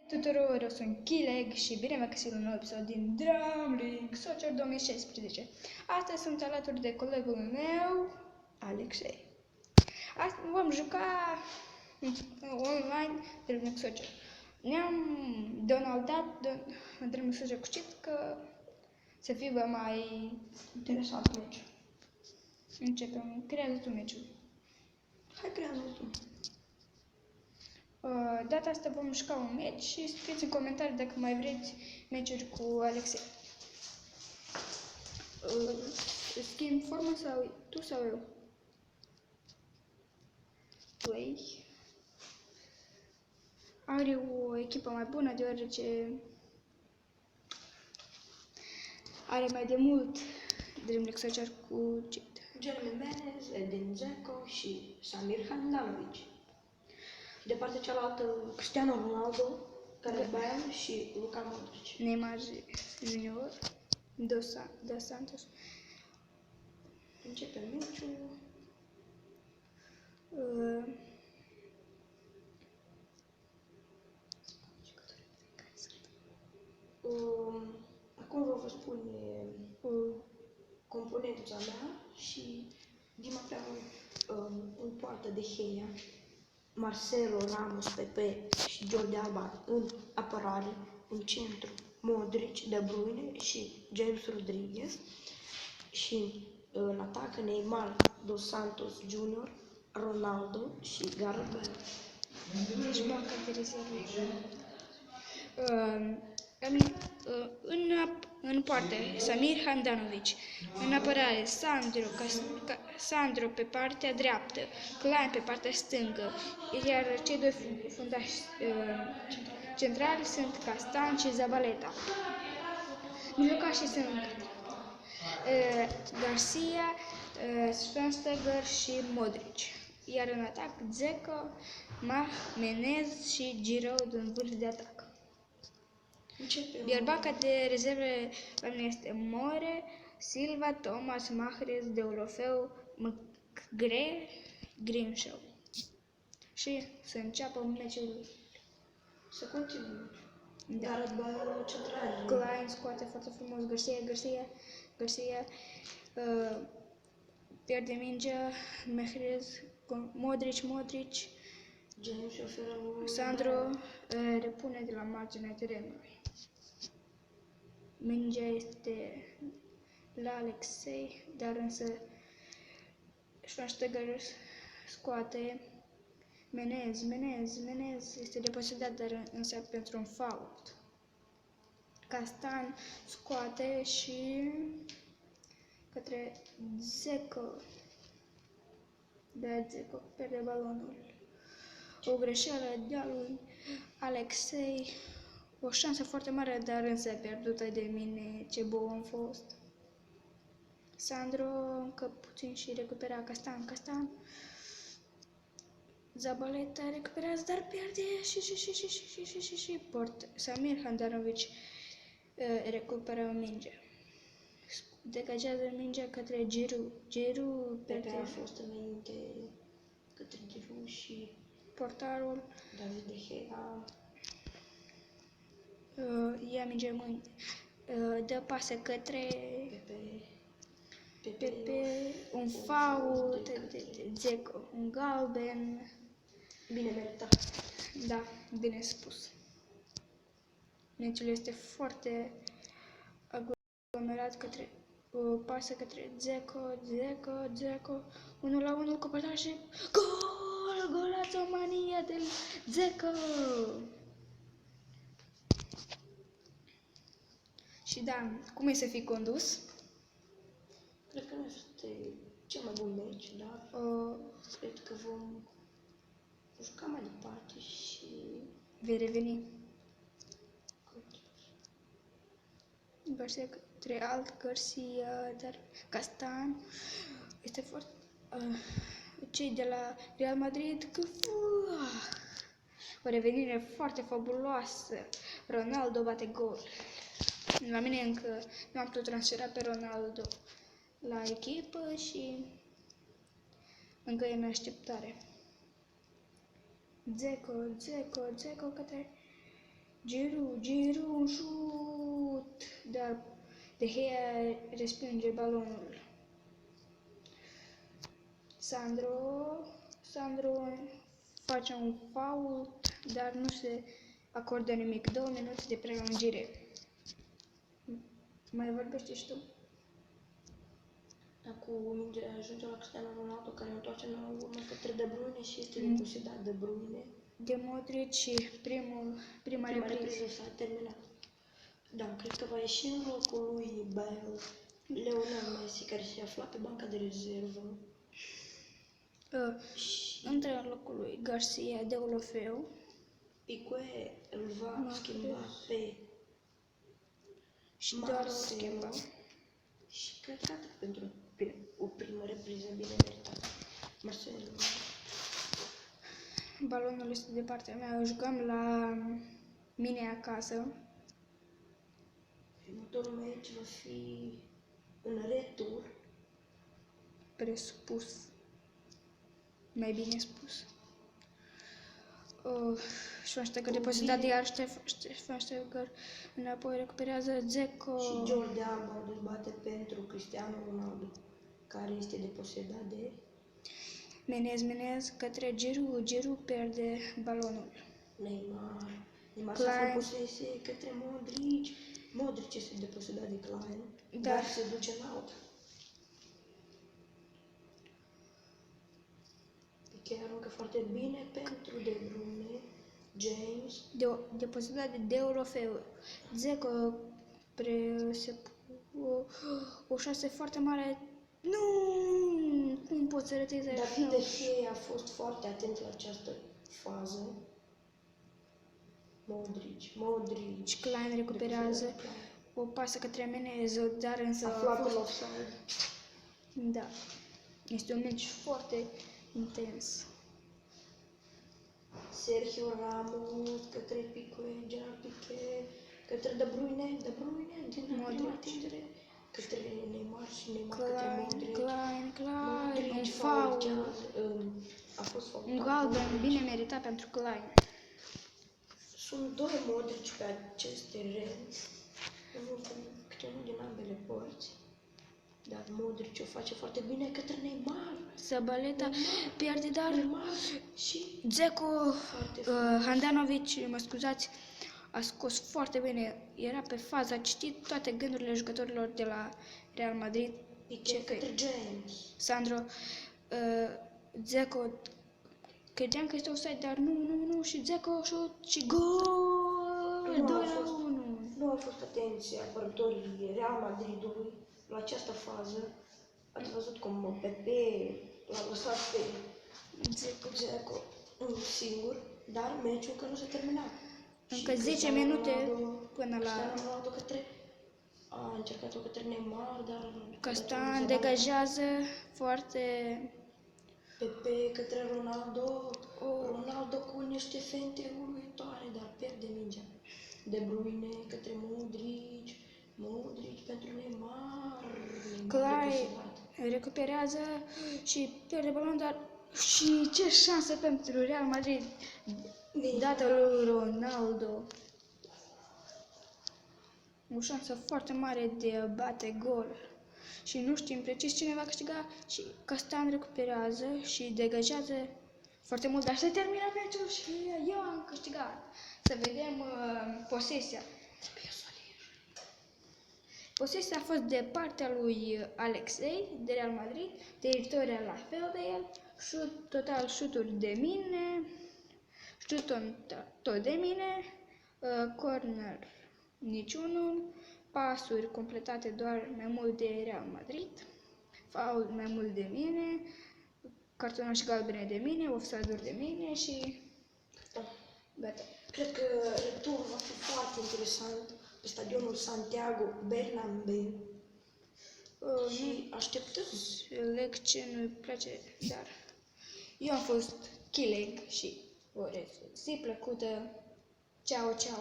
Tuturor, eu sunt Chileg și bine v-am găsit la un nou episod din Dream League Soccer 2016. Astăzi sunt alături de colegul meu, Alexei. Astăzi vom juca online Dream League Soccer. Ne-am downloadat Dream League Soccer cu cheat că să fie mai interesant meci. Începem. Creează tu meciul. Hai, creează tu. Data asta vom juca un meci și scrieți în comentarii dacă mai vreți meciuri cu Alexei. Schimb formă sau tu sau eu? Play. Are o echipă mai bună deoarece are mai de mult Dream League Soccer cu cheat. Jeremy Menez, Edin Dzeko și Samir Handanovic. De partea cealaltă, Cristiano Ronaldo, Bayern și Luka Modric. Neymar Junior, Dos Santos. Începem meciul. Acum vă spune componența mea și Dima prea în poartă de Gea, Marcelo, Ramos, Pepe și Jordi Alba în apărare, în centru Modric, De Bruyne și James Rodriguez și în atac Neymar, Dos Santos Junior, Ronaldo și Gareth Bale. Deci banca de rezervă. În poartă, Samir Handanovic. În apărare, Sandro pe partea dreaptă, Klein pe partea stângă, iar cei doi fundași centrali sunt Castan și Zabaleta. Mijlocașii sunt Garcia, Schweinsteiger și Modric. Iar în atac, Dzeko, Menez și Giroud în vârf de atac. Iar banca de rezerve la mine este More, Silva, Thomas, Mahrez, Deulofeu, McGre, Grimshaw. Și să înceapă meciul. Să continui. Da. Gareth Bale central. Klein scoate foarte frumos, Garcia pierde mingea, Mahrez, Modric, James oferă lui Sandro repune de la marginea terenului. Mingea este la Alexei, dar însă Schweinsteiger scoate Menez este deposedat, dar însă pentru un foul. Castan scoate și către Dzeko. Dar Dzeko pierde balonul. O greșeală de-a lui Alexei. O șansă foarte mare, dar însă pierdută de mine. Ce bou am fost. Sandro încă puțin și recupera Castan. Zabaleta recuperează, dar pierde și Samir Handanovic recuperă minge. Degajează mingea către Giroud Pepe a fost înainte către Giroud și portarul David de Gea ia mingea în mâini, dă pase către Pepe, un foul de Dzeko, un galben. Bine meritat. Da, bine spus. Meciul este foarte aglomerat către pasă către Dzeko, 1-1 cu portar și golazo mania de Dzeko. Și da, cum e să fii condus? Cred că nu este cel mai bun meci, dar cred că vom juca mai departe și vei reveni. Garcia către Garcia, dar Castan este foarte... cei de la Real Madrid, o revenire foarte fabuloasă. Ronaldo bate gol. La mine încă nu am putut transfera pe Ronaldo la echipă și încă e în așteptare. Dzeko către Giroud, un șut, dar De Gea respinge balonul. Sandro face un foul, dar nu se acordă nimic. 2 minute de prelungire. Mai vorbește și tu? Acum mingea ajunge la Cristiano Ronaldo, care întoarce în urmă către De Bruyne și este deposedat De Bruyne. De Modric și prima repriză. S-a terminat. Da, cred că va ieși în locul lui Lionel Messi, care se afla pe banca de rezervă. Între în locul lui Garcia de Olofeu. Piqué îl va schimba pe Și doar o schimbă. Marcelo. Și cred că atât pentru o primă repriză bine meritată. Marcelo. Balonul este de partea mea. Jucăm la mine acasă. Următorul meci va fi un retur. Presupus. Mai bine spus. Schweinsteiger depozitat de iar Schweinsteiger înapoi recuperează Dzeko. Și Jordi Alba o dezbate pentru Cristiano Ronaldo, care este deposedat de Menez către Giroud pierde balonul. Neymar s-a făcut posesie către Modric este deposedat de Klein, dar se duce în out. Piqué aruncă foarte bine pentru De Bruyne, James. Depozitat de Deulofeu. Dzeko o șansă foarte mare. Nu! Cum poți să rătezi? David De Gea a fost foarte atent la această fază. Modric. Klein recuperează o pasă către Menez, dar însă aflat în offside. Da. Este un meci foarte intens. Sergio Ramos către Piqué, Gerard Piqué, către De Bruyne din prima atingere, către Neymar și Neymar către Modric. Klein, un foul. foul. A fost fault. Un galben bine meritat pentru Klein. Sunt doi Modric pe acest teren, câte unul din ambele părți. Dar Modric o face foarte bine către Neymar. Sabaleta pierde, dar Neymar și Dzeko, Handanovic, mă scuzați, a scos foarte bine. Era pe fază, a citit toate gândurile jucătorilor de la Real Madrid. Piqué către James. Sandro, Dzeko, credeam că este offside, dar nu, și Dzeko șut și gol! 2-1. Nu au fost atenție apărătorii Real Madridului la această fază. Ați văzut cum Pepe l-a lăsat pe Dzeko singur, dar meciul încă nu s-a terminat. Încă 10 minute până la... Cristiano Ronaldo a încercat-o către Neymar, dar... Castan degajează foarte... Pepe către Ronaldo. Ronaldo cu niște fente uluitoare, dar pierde mingea. De Bruyne către Modric pentru Neymar. Klein recuperează și pierde balon, dar și ce șansă pentru Real Madrid dată lui Ronaldo. O șansă foarte mare de a bate gol. Și nu știm precis cine va câștiga și Castan recuperează și degajează foarte mult, dar se termină meciul și eu am câștigat. Să vedem posesia. Posesia a fost de partea lui Alexei de Real Madrid, teritoria la fel de el, total șuturi de mine, șut tot de mine, corner niciunul, pasuri completate doar mai mult de Real Madrid, foul mai mult de mine, cartonaș galbene de mine, offside-uri de mine și gata. Cred că returul va fi foarte interesant pe stadionul Santiago Bernabéu. Și așteptăm. Leg ce nu-i place, dar eu am fost Chileg și o zi plăcută. Ceau, ceau!